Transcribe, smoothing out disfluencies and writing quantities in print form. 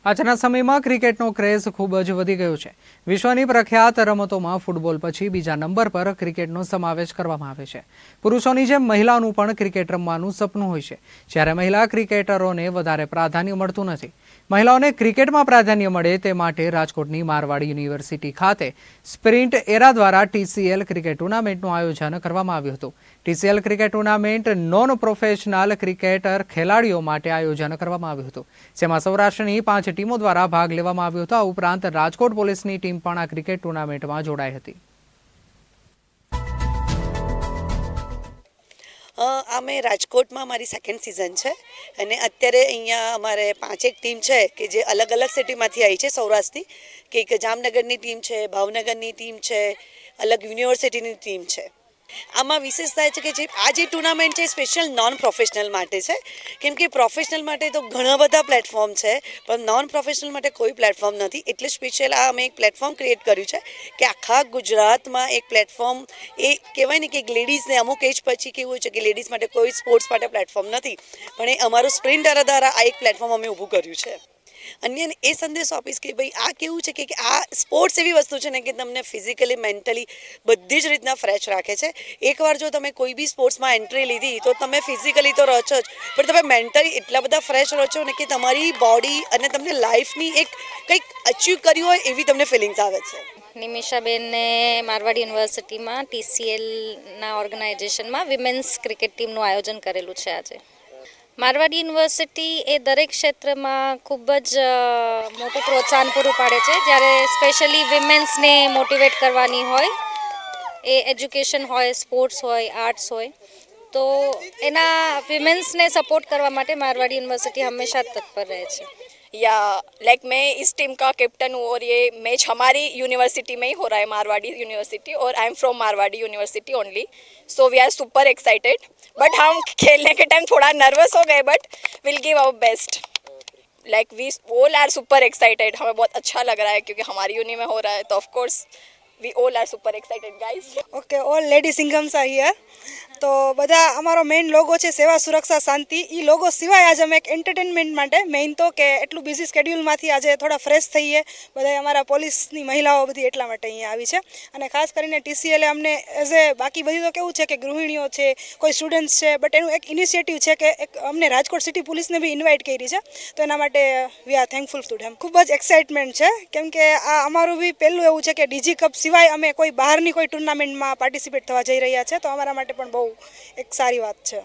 આજના સમયમાં ક્રિકેટનો ક્રેઝ ખૂબ જ વધી ગયો છે। વિશ્વની પ્રખ્યાત રમતોમાં ફૂટબોલ પછી બીજા નંબર પર ક્રિકેટનો સમાવેશ કરવામાં આવે છે। પુરુષોની જેમ મહિલાઓનું પણ ક્રિકેટ રમવાનું સપનું હોય છે, જ્યારે મહિલા ક્રિકેટરોને વધારે પ્રાધાન્ય મળતું નથી। મહિલાઓને ક્રિકેટમાં પ્રાધાન્ય મળે તે માટે રાજકોટની મારવાડી યુનિવર્સિટી ખાતે સ્પ્રિન્ટ એરા દ્વારા TCL ક્રિકેટ ટુર્નામેન્ટનું આયોજન કરવામાં આવ્યું હતું। TCL cricket tournament non professional cricketer ખેલાડીઓ માટે આયોજન કરવામાં આવ્યું હતું, જેમાં સૌરાષ્ટ્રની 5 ટીમો દ્વારા ભાગ લેવામાં આવ્યો હતો। આ ઉપરાંત રાજકોટ પોલીસની ટીમ પણ આ ક્રિકેટ ટુર્નામેન્ટમાં જોડાઈ હતી। અમે રાજકોટમાં મારી સેકન્ડ સિઝન છે અને અત્યારે અહીંયા અમારે 5 ટીમ છે કે જે અલગ અલગ સિટીમાંથી આવી છે। સૌરાષ્ટ્રની કે એક જામનગરની ટીમ છે, ભાવનગરની ટીમ છે, અલગ યુનિવર્સિટીની ટીમ છે। આમાં વિશેષતા એ છે કે આ જે ટુર્નામેન્ટ છે સ્પેશિયલ નોન પ્રોફેશનલ માટે છે, કેમ કે પ્રોફેશનલ માટે તો ઘણા બધા પ્લેટફોર્મ છે પણ નોન પ્રોફેશનલ માટે કોઈ પ્લેટફોર્મ નથી। એટલે સ્પેશિયલ આ અમે એક પ્લેટફોર્મ ક્રિએટ કર્યું છે કે આખા ગુજરાતમાં એક પ્લેટફોર્મ એ કહેવાય ને કે એક લેડીઝને અમુક એજ પછી કેવું હોય છે કે લેડીઝ માટે કોઈ સ્પોર્ટ્સ માટે પ્લેટફોર્મ નથી, પણ એ અમારું સ્પ્રિન્ટ એરા દ્વારા આ એક પ્લેટફોર્મ અમે ઊભું કર્યું છે। અન્યને એ સંદેશો આપીશ કે ભાઈ આ કેવું છે કે આ સ્પોર્ટ્સ એવી વસ્તુ છે ને કે તમને ફિઝિકલી મેન્ટલી બધી જ રીતના ફ્રેશ રાખે છે। એકવાર જો તમે કોઈ બી સ્પોર્ટ્સમાં એન્ટ્રી લીધી તો તમે ફિઝિકલી તો રહો છો જ, પણ તમે મેન્ટલી એટલા બધા ફ્રેશ રહો છો ને કે તમારી બોડી અને તમને લાઈફની એક કંઈક અચીવ કર્યું હોય એવી તમને ફિલિંગ્સ આવે છે। નિમિષાબેનને મારવાડી યુનિવર્સિટીમાં TCLના ઓર્ગેનાઇઝેશનમાં વિમેન્સ ક્રિકેટ ટીમનું આયોજન કરેલું છે। આજે મારવાડી યુનિવર્સિટી એ દરેક ક્ષેત્રમાં ખૂબ જ મોટું પ્રોત્સાહન પૂરું પાડે છે, જ્યારે સ્પેશિયલી વિમેન્સને મોટિવેટ કરવાની હોય, એ એજ્યુકેશન હોય, સ્પોર્ટ્સ હોય, આર્ટ્સ હોય, તો એના વિમેન્સને સपोर्ट કરવા માટે मारवाड़ी यूनिवर्सिटी हमेशा तत्पर रहे છે। या लाइक मैं इस टीम का कैप्टन हूँ और ये मैच हमारी यूनिवर्सिटी में ही हो रहा है, मारवाड़ी यूनिवर्सिटी, और I am from Marwari university only, so we are super excited. But हम खेलने के टाइम थोड़ा नर्वस हो गए, but will give our best. Like we all are super excited. हमें बहुत अच्छा लग रहा है क्योंकि हमारी यूनि में हो रहा है, तो of course we all are super excited guys. Okay, all lady Singhams are here. तो બધા અમારો મેઇન લોગો છે સેવા સુરક્ષા શાંતિ। એ લોગો સિવાય આજે અમે એક એન્ટરટેનમેન્ટ માટે મેઇન તો કે એટલું બિઝી સ્કેડ્યુલમાંથી આજે થોડા ફ્રેશ થઈએ બધા અમારા પોલીસની મહિલાઓ બધી એટલા માટે અહીંયા આવી છે। અને ખાસ કરીને TCL અમને એઝ એ બાકી બધી તો કેવું છે કે ગૃહિણીઓ છે, કોઈ સ્ટુડન્ટ્સ છે, બટ એનું એક ઇનિશિયેટિવ છે કે એક અમને રાજકોટ સિટી પોલીસને બી ઇન્વાઇટ કરી છે, તો એના માટે we are thankful to them. ખૂબ જ એક્સાઇટમેન્ટ છે કેમ કે આ અમારું બી પહેલું એવું છે કે DG કપ સિવાય અમે કોઈ બહારની કોઈ ટુર્નામેન્ટમાં પાર્ટિસિપેટ થવા જઈ રહ્યા છે, તો અમારા માટે પણ બહુ એક સારી વાત છે।